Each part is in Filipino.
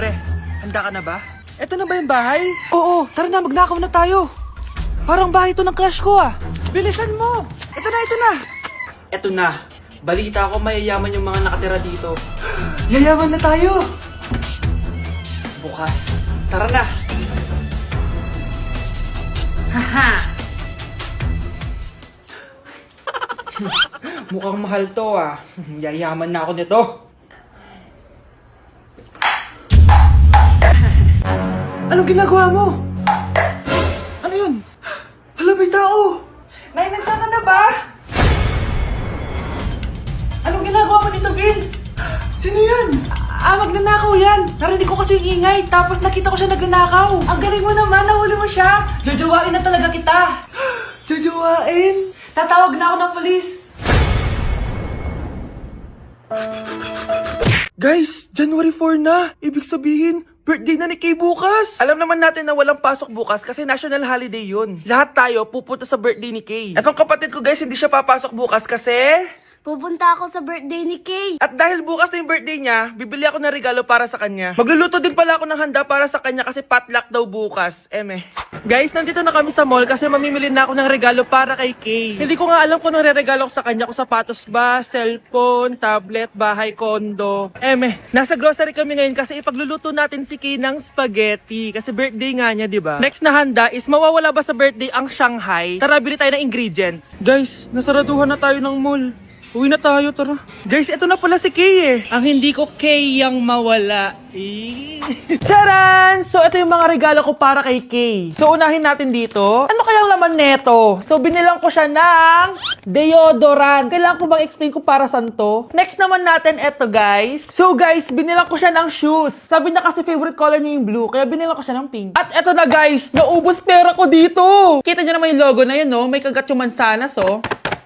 Pre, handa ka na ba? Eto na ba yung bahay? Oo, tara na, magnakaw na tayo. Parang bahay to ng crush ko ah. Bilisan mo! Ito na, ito na! Eto na. Balita ko mayayaman yung mga nakatira dito. Yayaman na tayo! Bukas. Tara na! Haha! Mukhang mahal to ah. Yayaman na ako nito. Anong ginagawa mo? Ano yun? Hala, may tao! Nay, nandiyan ka na ba? Anong ginagawa mo dito, Vince? Sino yan? Magnanakaw yan! Narinig ko kasi yung ingay, tapos nakita ko siya nagnanakaw. Ang galing mo naman, nahuli mo siya! Jojowain na talaga kita! Jojowain? Tatawag na ako ng polis! Guys, January 4 na! Ibig sabihin, birthday na ni Kay bukas! Alam naman natin na walang pasok bukas kasi national holiday yun. Lahat tayo pupunta sa birthday ni Kay. Etong kapatid ko guys, hindi siya papasok bukas kasi... Pupunta ako sa birthday ni Kay. At dahil bukas na yung birthday niya, bibili ako ng regalo para sa kanya. Magluluto din pala ako ng handa para sa kanya kasi potluck daw bukas. Guys, nandito na kami sa mall kasi mamimili na ako ng regalo para kay Kay. Hindi ko nga alam kung anong regalo ko sa kanya. Kung sapatos ba, cellphone, tablet, bahay, kondo. Nasa grocery kami ngayon kasi ipagluluto natin si Kay ng spaghetti. Kasi birthday nga niya, di ba? Next na handa is mawawala ba sa birthday ang Shanghai? Tara, bili tayo ng ingredients. Guys, nasaraduhan na tayo ng mall. Uwi na tayo, tara. Guys, ito na pala si Kay eh. Ang hindi ko Kay yang mawala. Charan! So, ito yung mga regalo ko para kay Kay. So, unahin natin dito. Ano kayang laman neto? So, binilang ko siya ng deodorant. Kailangan ko bang explain ko para saan to? Next naman natin, ito guys. So, guys, binilang ko siya ng shoes. Sabi na kasi favorite color niya yung blue, kaya binilang ko siya ng pink. At ito na guys, naubos pera ko dito. Kita niyo naman yung logo na yun, no? May kagat yung mansanas, oh.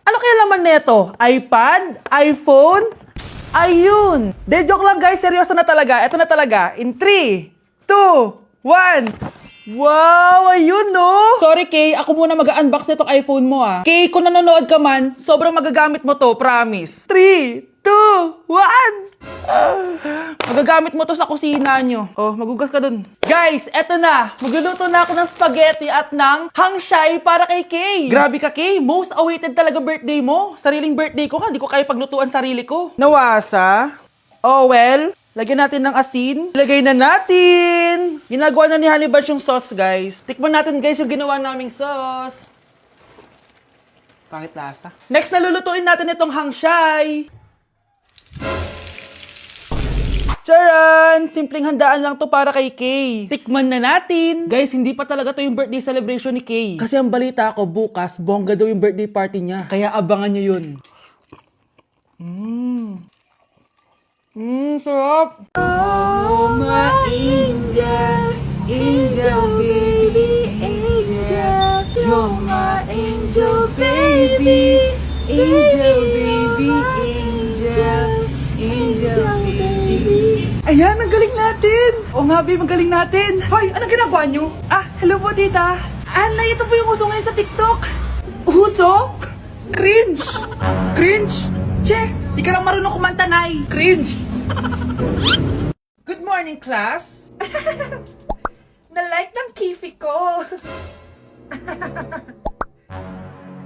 Ano kaya laman neto? iPad? iPhone? Ayun! De, joke lang guys. Seryoso na talaga. Ito na talaga. In 3, 2, 1. Wow! Ayun no! Sorry Kay, ako muna mag-unbox nitong iPhone mo ah. Kay, kung nanonood ka man, sobrang magagamit mo to, promise. 3, 2, 1! Magagamit mo to sa kusina nyo. Oh, magugas ka dun. Guys, eto na. Magluluto na ako ng spaghetti at ng hangshai para kay Kay. Grabe ka, Kay. Most awaited talaga birthday mo. Sariling birthday ko ka. Hindi ko kaya paglutuan sarili ko. Nawasa. Oh, well. Lagyan natin ng asin. Lagay na natin. Ginagawa na ni Honey Bunch yung sauce, guys. Tikman natin, guys, yung ginawa naming sauce. Pangit lasa. Next, nalulutuin natin itong hangshai. Charan! Simpleng handaan lang to para kay Kay. Tikman na natin. Guys, hindi pa talaga to yung birthday celebration ni Kay. Kasi ang balita ko, bukas, bongga daw yung birthday party niya. Kaya abangan nyo yun. Sarap! Oh, my angel, angel baby, angel. You're my angel baby, angel baby, angel, angel baby. Ayan, ang galing natin! Oo nga, babe, ang galing natin! Hoy, anong ginagawa nyo? Hello po, tita! Nay, ito po yung uso ngayon sa TikTok! Uso? Cringe! Cringe? Che, di ka lang marunong kumanta, Nay! Cringe! Good morning, class! Na-like ng kifi ko!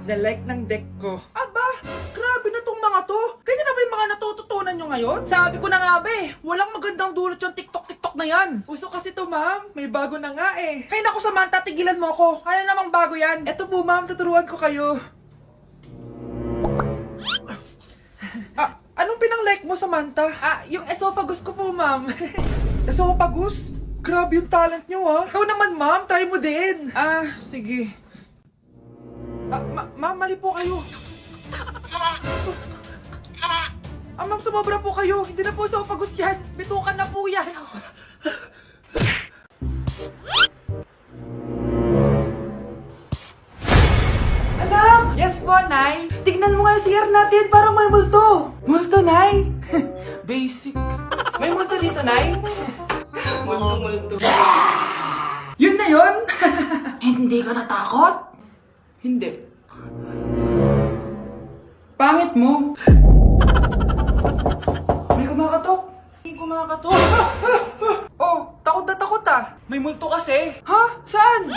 Na-like ng deck ko. Aba, grabe na tong mga to. Ganyan na ba yung mga natututunan nyo ngayon? Sabi ko na nga ba walang magandang dulot yung TikTok na yan. Uso kasi to, ma'am. May bago na nga eh. Hay naku, Samantha, tigilan mo ako. Ano namang bago yan? Eto po, ma'am, tuturuan ko kayo. Anong pinang-like mo, Samantha? Yung esophagus ko po, ma'am. Esophagus? Grabe yung talent nyo, ah. Ikaw naman, ma'am. Try mo din. Sige. Ma'am, mali po kayo. Ma'am, sumobra po kayo. Hindi na po esophagus yan. Bitukan na po yan. Psst. Psst. Anak! Yes po, Nay. Tignan mo nga yung CR natin. Parang may multo. Multo, Nay? Basic. May multo dito, Nay? Multo. Yun na yun? Hindi ka natakot? Hindi. Pangit mo. May kumakatok. Oh, tita? May multo kasi. Ha? Saan?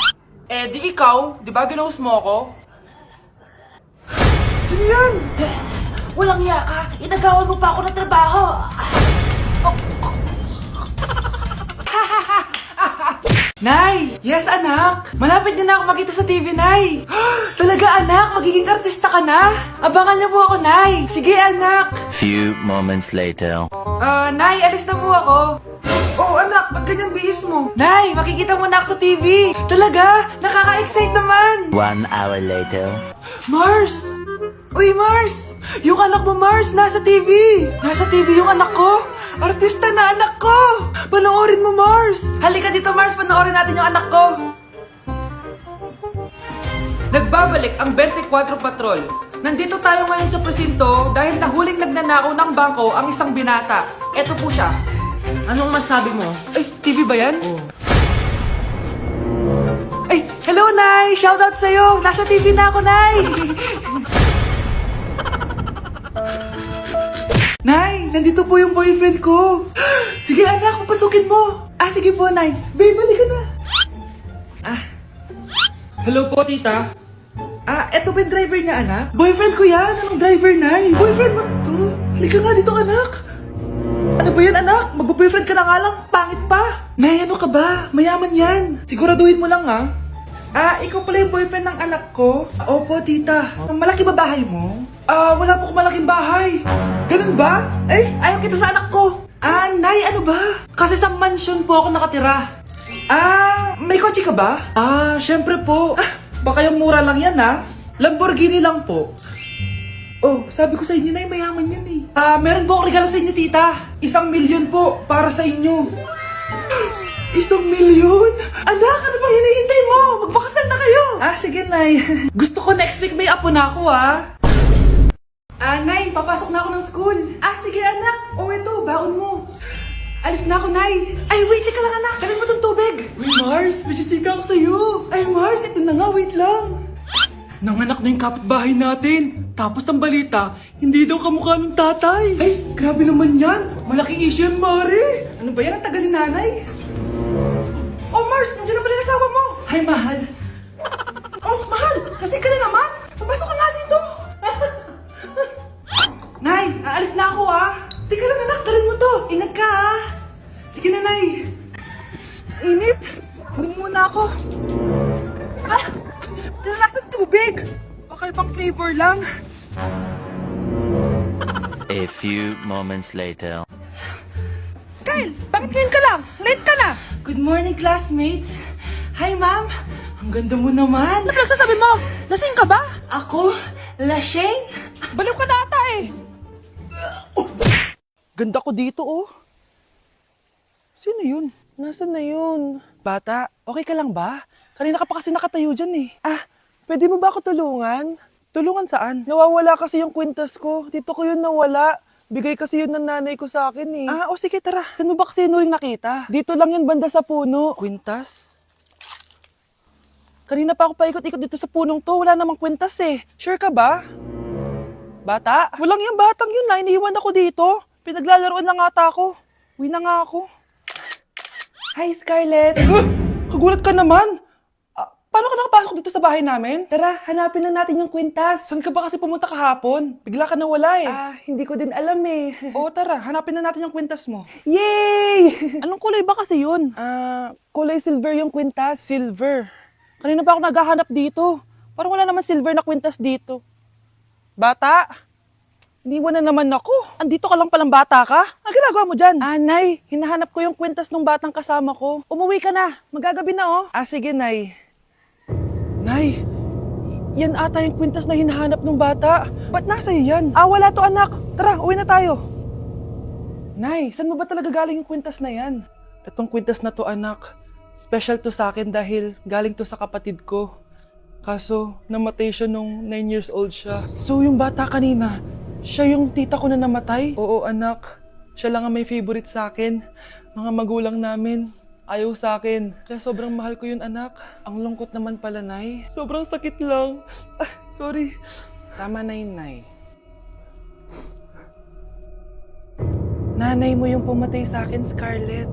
Eh, di ikaw. Di ba ginose mo ako? Sino yan? Walang iya ka! Inagawan mo pa ako ng trabaho! Nay! Yes, anak! Malapit niyo na ako makita sa TV, Nay! Talaga, anak? Magiging artista ka na? Abangan niyo po ako, Nay! Sige, anak! Few moments later. Nay, alis na po ako. Oh, anak, ba't ganyan bihis mo? Nay, makikita mo na ako sa TV! Talaga? Nakaka-excite naman! 1 hour later. Mars! Uy, Mars! Yung anak mo, Mars, nasa TV! Nasa TV yung anak ko! Artista na anak ko! Panoorin mo, Mars! Halika dito, Mars, panoorin natin yung anak ko! Nagbabalik ang 24 Patrol. Nandito tayo ngayon sa presinto dahil nahuling nagnanakaw ng bangko ang isang binata. Eto po siya. Anong masabi mo? Ay, TV ba yan? Ay, hello, Nay! Shoutout sa'yo! Nasa TV na ako, Nay! Nay, nandito po yung boyfriend ko. Sige, anak, papasukin mo. Sige po, Nay. Babe, balik ka na. Hello po, tita. Eto ba yung driver niya, anak? Boyfriend ko yan. Anong driver, Nay? Boyfriend mo to? Halika nga dito, anak. Ano ba yan, anak? Mag-boyfriend ka na nga lang. Pangit pa. Nay, ano ka ba? Mayaman yan. Siguraduhin mo lang, ha? Ikaw pala yung boyfriend ng anak ko? Opo, tita. Malaki ba bahay mo? Wala po akong malaking bahay. Ganun ba? Ayaw kita sa anak ko. Nay, ano ba? Kasi sa mansion po ako nakatira. May kotse ka ba? Syempre po. Baka yung mura lang yan, ha? Lamborghini lang po. Oh, sabi ko sa inyo, Nay, mayaman yan eh. Meron po akong regalo sa inyo, tita. 1,000,000 po para sa inyo. 1,000,000? Anak, ano bang hinihintay mo? Magpakasal na kayo. Sige, Nay. Gusto ko next week may apo na ako, Nay, papasok na ako ng school. Sige, anak. Ito, baon mo. Alis na ako, Nay. Wait ka lang, anak. Dalhin mo tong tubig. Uy, Mars, may chichika ako sa'yo. Mars, ito na nga, wait lang. Nanganak na yung kapitbahay natin. Tapos ng balita, hindi daw kamukha ng tatay. Grabe naman yan. Malaking issue yan, Mari. Ano ba yan? Ang tagal ni nanay. Oh, Mars, nandiyan na pala yung asawa mo. Hi, mahal. Oh, mahal, lasing ka na naman. Papasok ka nga dito. Nay, aalis na ako, Teka lang, anak, dalhin mo to. Ingat ka, Sige na, Nay. Init. Inom muna ako. Lasang tubig. Baka ibang flavor lang. A few moments later. Kyle, bakit ngayon ka lang? Late ka na. Good morning, classmates. Hi, ma'am. Ang ganda mo naman. Ano nagsasabi mo? Lasing ka ba? Ako? Lasing? Baliw ka na ata Ganda ko dito, Sino yun? Nasaan na yun? Bata, okay ka lang ba? Kanina ka pa kasi nakatayo dyan pwede mo ba ako tulungan? Tulungan saan? Nawawala kasi yung kwintas ko. Dito ko yun nawala. Bigay kasi yun ng nanay ko sa akin sige tara. Saan mo ba kasi yun uling nakita? Dito lang yun banda sa puno. Kwintas? Kanina pa ako paikot-ikot dito sa punong to. Wala namang kwintas Sure ka ba? Bata? Walang yung batang yun iniiwan ako dito. Pinaglalaroan lang ata ako. Uwi na nga ako. Hi, Scarlett. Kagulat ka naman. Paano ka nakapasok dito sa bahay namin? Tara, hanapin na natin yung kwintas. Saan ka ba kasi pumunta kahapon? Bigla ka nawala hindi ko din alam Oo, tara, hanapin na natin yung kwintas mo. Yay! Anong kulay ba kasi yun? Kulay silver yung kwintas. Silver? Kanina pa ako naghahanap dito. Parang wala naman silver na kwintas dito. Bata? Iniwan na naman ako. Andito ka lang palang bata ka? Ang ginagawa mo dyan? Nay, hinahanap ko yung kwintas ng batang kasama ko. Umuwi ka na. Magagabi na sige, Nay. Nay, yan ata yung kwintas na hinahanap ng bata. Ba't nasa iyo yan? Wala to, anak. Tara, uwi na tayo. Nay, saan mo ba talaga galing yung kwintas na yan? Itong kwintas na to, anak, special to sa akin dahil galing to sa kapatid ko. Kaso, namatay siya nung 9 years old siya. So, yung bata kanina, siya yung tita ko na namatay? Oo, anak. Siya lang ang may favorite sa akin. Mga magulang namin, ayaw sa akin. Kaya sobrang mahal ko yun, anak. Ang lungkot naman pala, Nay. Sobrang sakit lang. Sorry. Tama na yun, Nay. Nanay mo yung pumatay sa akin, Scarlett.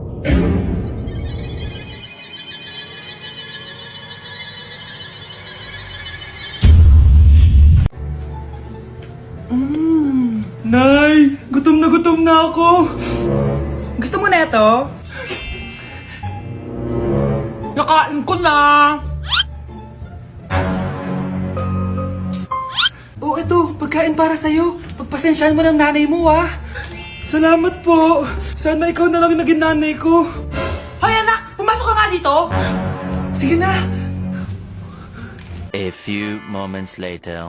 na ako. Gusto mo na ito? Nakain ko na. Oh, ito, pagkain para sa'yo. Pagpasensyahan mo ng nanay mo, ah. Salamat po. Sana ikaw na lang yung naging nanay ko. Hoy, anak! Pumasok ka nga dito! Sige na. A few moments later.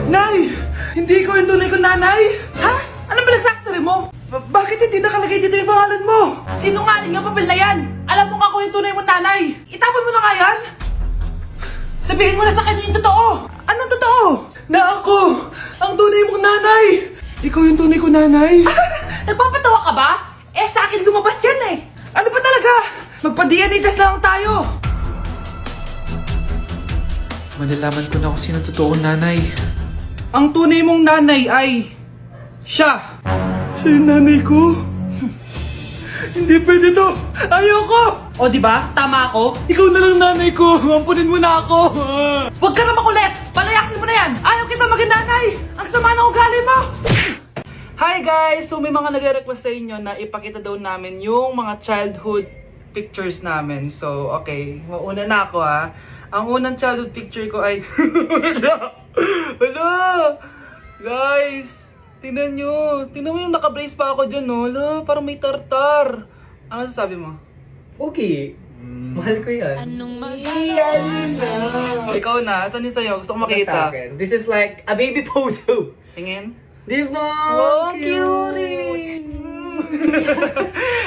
Nay! Hindi ko yung tunay kong nanay! Ha? Ano ba nagsasabi mo? Bakit hindi nakalagay dito yung pangalan mo? Sinungaling yung papel na yan! Alam mo nga ako yung tunay mong nanay! Itapon mo na nga yan! Sabihin mo na sa kanya yung totoo! Anong totoo? Na ako! Ang tunay mong nanay! Ikaw yung tunay kong nanay? Nagpapatawa ka ba? Eh sa akin lumabas yan eh! Ano ba talaga? Magpa-DNA test na lang tayo! Malalaman ko na kung sino totoo kong nanay. Ang tunay mong nanay ay... siya! Siya yung nanay ko? Hindi pwede to! Ayoko! O diba? Tama ako? Ikaw na lang nanay ko! Ampunin mo na ako! Huwag ka na makulit! Palayasin mo na yan! Ayaw kita maging nanay! Ang sama ng ugali mo! Hi guys! So may mga nagre-request sa inyo na ipakita daw namin yung mga childhood pictures namin. So okay, mauna na ako ha. Ang unang childhood picture ko ay... Hala! Guys! Tingnan nyo! Tingnan mo yung naka-brace pa ako dyan, no? Hala, parang may tartar. Ano sasabi mo? Okay. Mahal ko yan. Ikaw na, saan yung sa'yo? Gusto ko makita. This is like a baby photo. Tingin? Di ba? Wow, cute!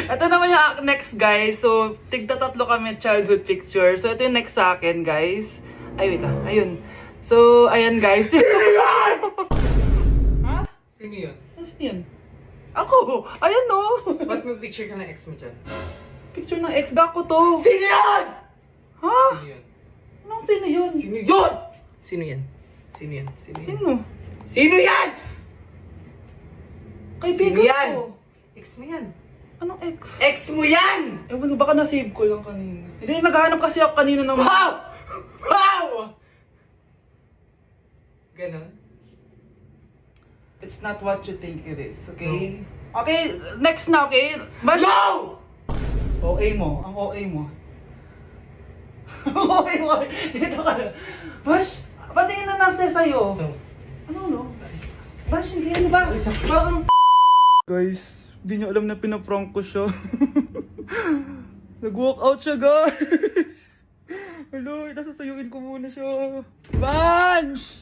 Ito naman yung next, guys. So, tigda tatlo kami childhood picture. So, ito yung next sa akin, guys. Ay, wait lang. Ayun. So, ayan, guys. Ha? Sino yun? Sino yun? Ako! Ayan, no! Ba't may picture ka ng ex mo dyan? Picture ng ex ko to. Sino yan? Ha? Sino yun? Anong sino yun? Sino yun? Sino yan? Sino yan? Sino yan? Sino? Sino yan? Kaibigan Sino yan? ko. Ex mo yan. Anong ex? Ex mo yan! Ewan, baka na-save ko lang kanina. Hindi, naghahanap kasi ako kanina ng... Wow! Wow! Ganon? It's not what you think it is, okay? Okay, next na, okay? Bash! No! OA mo, ang OA mo. OA mo, dito ka na. Bash, patingin na nasa sa'yo. No. Ano, no? Bash, hindi, ano ba? Parang... Guys, hindi niyo alam na pinaprank ko siya. Nag-walk out siya, guys. Hello, nasasayuin ko muna siya. Bash!